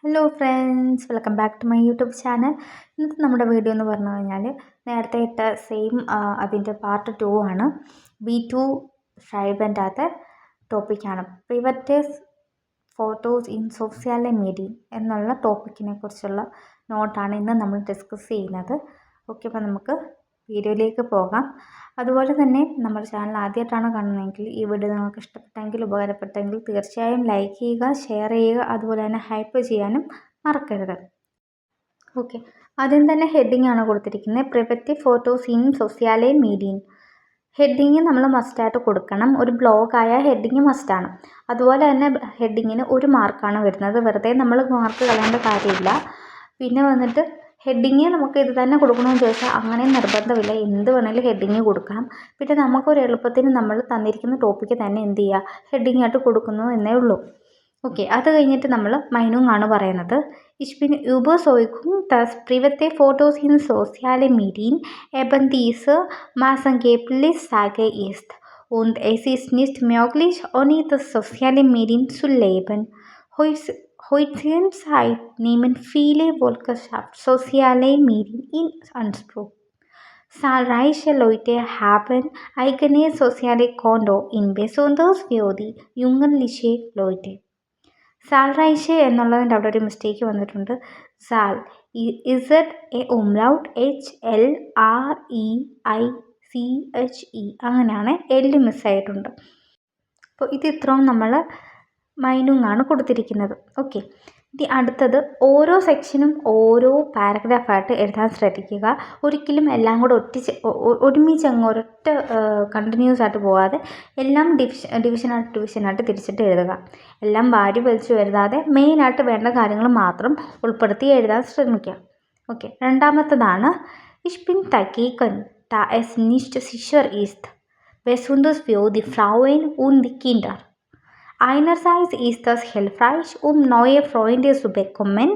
Hello friends, welcome back to my YouTube channel. ഇന്നത്തെ നമ്മുടെ video എന്ന് പറഞ്ഞു കഴിഞ്ഞാൽ നേരത്തെ ഇട്ട സെയിം അതിൻ്റെ പാർട്ട് 2 ആണ്. B2 ഷൈബൻ്റെ അകത്തെ ടോപ്പിക്കാണ് പ്രിവറ്റേഴ്സ് ഫോട്ടോസ് ഇൻ സോഷ്യൽ മീഡിയ എന്നുള്ള ടോപ്പിക്കിനെ കുറിച്ചുള്ള നോട്ടാണ് ഇന്ന് നമ്മൾ ഡിസ്കസ് ചെയ്യുന്നത്. ഓക്കെ, അപ്പോൾ നമുക്ക് വീഡിയോയിലേക്ക് പോകാം. അതുപോലെ തന്നെ നമ്മുടെ ചാനൽ ആദ്യമായിട്ടാണ് കാണുന്നതെങ്കിൽ ഈ വീഡിയോ നിങ്ങൾക്ക് ഇഷ്ടപ്പെട്ടെങ്കിൽ, ഉപകാരപ്പെട്ടെങ്കിൽ തീർച്ചയായും ലൈക്ക് ചെയ്യുക, ഷെയർ ചെയ്യുക, അതുപോലെ തന്നെ ഹൈപ്പ് ചെയ്യാനും മറക്കരുത്. ഓക്കെ, ആദ്യം തന്നെ ഹെഡിങ് ആണ് കൊടുത്തിരിക്കുന്നത്, private photos in social media. Heading നമ്മൾ മസ്റ്റായിട്ട് കൊടുക്കണം. ഒരു ബ്ലോഗായ ഹെഡിങ് മസ്റ്റാണ്. അതുപോലെ തന്നെ ഹെഡിങ്ങിന് 1 മാർക്കാണ് വരുന്നത്. വെറുതെ നമ്മൾ മാർക്ക് കളയേണ്ട കാര്യമില്ല. പിന്നെ വന്നിട്ട് ഹെഡിങ് നമുക്ക് ഇത് തന്നെ കൊടുക്കണമെന്ന് ചോദിച്ചാൽ അങ്ങനെ നിർബന്ധമില്ല, എന്ത് വേണമെങ്കിലും ഹെഡിങ് കൊടുക്കാം. പിന്നെ നമുക്കൊരു എളുപ്പത്തിന് നമ്മൾ തന്നിരിക്കുന്ന ടോപ്പിക്ക് തന്നെ എന്ത് ചെയ്യുക, ഹെഡിങ് ആയിട്ട് കൊടുക്കുന്നു എന്നേ ഉള്ളൂ. ഓക്കെ, അത് കഴിഞ്ഞിട്ട് നമ്മൾ മൈനുങ് ആണ് പറയുന്നത്. Ich bin Überzeugung, dass private Fotos in sozialen Medien eben diese maßgebliche Sache ist und es ist nicht möglich, ohne das soziale Medien zu leben. Heutigen Zeit nehmen viele Volkschaft soziale Medien in Anspruch. Zahlreiche Leute haben eigene soziale Konto, besonders für die jugendliche Leute. സാൽറൈഷ് എന്നുള്ളതിൻ്റെ അവിടെ ഒരു mistake വന്നിട്ടുണ്ട്. സാൽ Z HLREICHE അങ്ങനെയാണ്, എല്ല് മിസ്സായിട്ടുണ്ട്. അപ്പോൾ ഇത് ഇത്രയും നമ്മൾ മൈനുങ് ആണ് കൊടുത്തിരിക്കുന്നത്. ഓക്കെ, ഇനി അടുത്തത് ഓരോ സെക്ഷനും ഓരോ പാരഗ്രാഫായിട്ട് എഴുതാൻ ശ്രദ്ധിക്കുക. ഒരിക്കലും എല്ലാം കൂടെ ഒരുമിച്ച് അങ്ങ് ഒരൊറ്റ കണ്ടിന്യൂസ് ആയിട്ട് പോകാതെ എല്ലാം ഡിവിഷനായിട്ട് തിരിച്ചിട്ട് എഴുതുക. എല്ലാം വാരി വലിച്ചു എഴുതാതെ മെയിനായിട്ട് വേണ്ട കാര്യങ്ങൾ മാത്രം ഉൾപ്പെടുത്തി എഴുതാൻ ശ്രമിക്കുക. ഓക്കെ, രണ്ടാമത്തതാണ് Ich bin dagegen, da es nicht sicher ist, besonders für die Frauen und die Kinder. Einerseits ist das hilfreich, neue Freunde zu bekommen.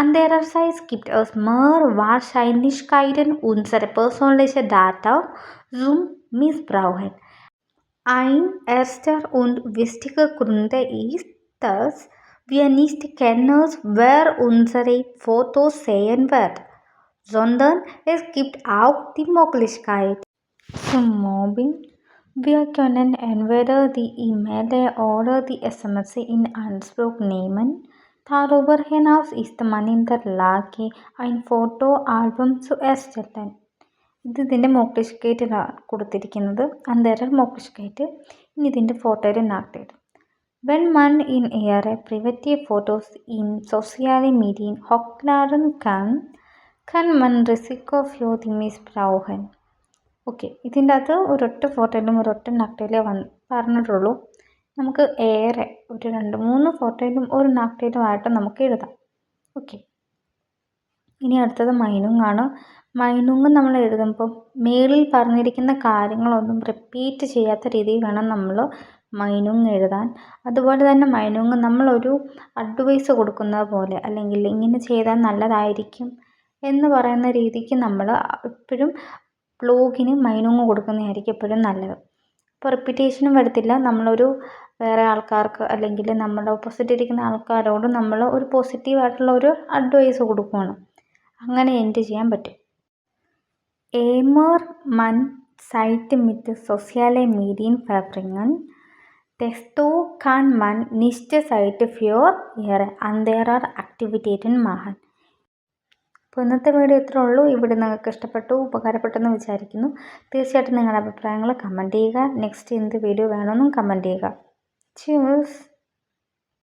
Andererseits gibt es mehr Wahrscheinlichkeiten, unsere persönlichen Daten zu missbrauchen. Ein erster und wichtiger Grund ist, dass wir nicht kennen, wer unsere Fotos sehen wird, sondern es gibt auch die Möglichkeit zum Mobbing. Wir können entweder die E-Mail oder die SMS in Anspruch nehmen. Darüber hinaus ist man in der Lage, ein Fotoalbum zu erstellen. ഇതിൻ്റെ മോക്ലിഷ്കേറ്റ് കൊടുത്തിരിക്കുന്നത് അന്തേറെ മോക്ലിഷ്കേറ്റ്. ഇനി ഇതിൻ്റെ ഫോട്ടോയിൽ നാട്ടിയിട്ട് Wenn man in ihre private Fotos in sozialen Medien hochladen kann man Risiko für die missbrauchen. Okay, ഇതിൻ്റെ അകത്ത് ഒരൊറ്റ ഫോട്ടോയിലും ഒരൊറ്റ നക്ടയിലേ പറഞ്ഞിട്ടുള്ളൂ. നമുക്ക് ഏറെ ഒരു 2-3 ഫോട്ടോയിലും ഒരു നക്ടയിലും ആയിട്ട് നമുക്ക് എഴുതാം. ഓക്കെ, ഇനി അടുത്തത് മൈനുങ് ആണ്. മൈനുങ് നമ്മൾ എഴുതുമ്പോൾ മേളിൽ പറഞ്ഞിരിക്കുന്ന കാര്യങ്ങളൊന്നും റിപ്പീറ്റ് ചെയ്യാത്ത രീതിയിൽ വേണം നമ്മൾ മൈനുങ് എഴുതാൻ. അതുപോലെ തന്നെ മൈനുങ് നമ്മളൊരു അഡ്വൈസ് കൊടുക്കുന്ന പോലെ, അല്ലെങ്കിൽ ഇങ്ങനെ ചെയ്താൽ നല്ലതായിരിക്കും എന്ന് പറയുന്ന രീതിക്ക് നമ്മൾ എപ്പോഴും ബ്ലോഗിന് മൈനുങ് കൊടുക്കുന്നതായിരിക്കും എപ്പോഴും നല്ലത്. അപ്പോൾ റിപ്പീറ്റേഷനും വരത്തില്ല. നമ്മളൊരു വേറെ ആൾക്കാർക്ക് അല്ലെങ്കിൽ നമ്മുടെ ഓപ്പോസിറ്റ് ഇരിക്കുന്ന ആൾക്കാരോട് നമ്മൾ ഒരു പോസിറ്റീവായിട്ടുള്ള ഒരു അഡ്വൈസ് കൊടുക്കുകയാണ്. അങ്ങനെ എൻഡ് ചെയ്യാൻ പറ്റും. Eher man Zeit mit sozialen Medien verbringen, desto kann man nicht Zeit für ihre anderen Aktivitäten machen. അപ്പോൾ ഇന്നത്തെ വീഡിയോ ഇത്രേ ഉള്ളൂ. ഇവിടെ നിങ്ങൾക്ക് ഇഷ്ടപ്പെട്ടു, ഉപകാരപ്പെട്ടെന്ന് വിചാരിക്കുന്നു. തീർച്ചയായിട്ടും നിങ്ങളുടെ അഭിപ്രായങ്ങൾ കമൻറ്റ് ചെയ്യുക. നെക്സ്റ്റ് എന്ത് വീഡിയോ വേണമെന്നും കമൻറ്റ് ചെയ്യുക. Cheers.